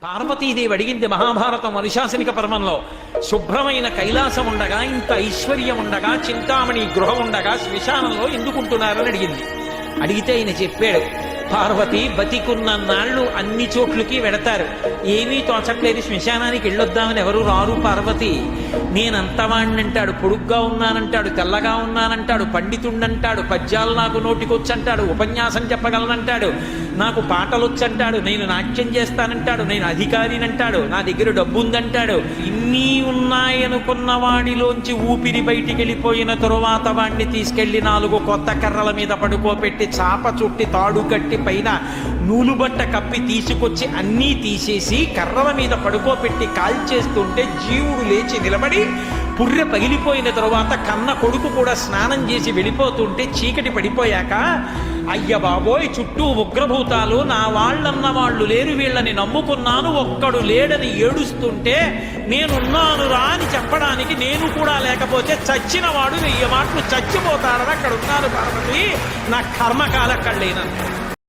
పార్వతీదేవి అడిగింది మహాభారతం అనుశాసనిక పర్వంలో, శుభ్రమైన కైలాసం ఉండగా, ఇంత ఐశ్వర్యం ఉండగా, చింతామణి గృహం ఉండగా శ్మశానంలో ఎందుకుంటున్నారని అడిగింది. అడిగితే ఆయన చెప్పాడు, పార్వతి బతికున్న నాళ్ళు అన్ని చోట్లకి వెడతారు, ఏమీ తోచట్లేదు, శ్మశానానికి వెళ్ళొద్దామని ఎవరు రారు పార్వతి. నేనంతవాణ్ణంటాడు, పొడుగ్గా ఉన్నానంటాడు, తెల్లగా ఉన్నానంటాడు, పండితుండంటాడు, పద్యాలు నాకు నోటికొచ్చంటాడు, ఉపన్యాసం చెప్పగలనంటాడు, నాకు పాటలొచ్చంటాడు, నేను నాట్యం చేస్తానంటాడు, నేను అధికారినంటాడు, నా దగ్గర డబ్బు ఉందంటాడు. ఇన్ని ఉన్నాయనుకున్న వాడిలోంచి ఊపిరి బయటికి వెళ్ళిపోయిన తరువాత వాడిని తీసుకెళ్లి 4 కొత్త కర్రల మీద పడుకోబెట్టి చాప చుట్టి తాడు కట్టి పైన నూలుబట్ట కప్పి తీసుకొచ్చి అన్నీ తీసేసి కర్రల మీద పడుకోబెట్టి కాల్చేస్తుంటే జీవుడు లేచి నిలబడి పుర్రె పగిలిపోయిన తరువాత కన్న కొడుకు కూడా స్నానం చేసి వెళ్ళిపోతుంటే చీకటి పడిపోయాక, అయ్య బాబోయ్ చుట్టూ ఉగ్రభూతాలు, నా వాళ్ళన్న వాళ్ళు లేరు, వీళ్ళని నమ్ముకున్నాను, ఒక్కడు లేడని ఏడుస్తుంటే నేనున్నాను రా అని చెప్పడానికి నేను కూడా లేకపోతే చచ్చిన వాడు 1000 మాటలు చచ్చిపోతాడని అక్కడ ఉన్నాను పార్వతి, నా కర్మకాల అక్కడ లేనన్నాడు.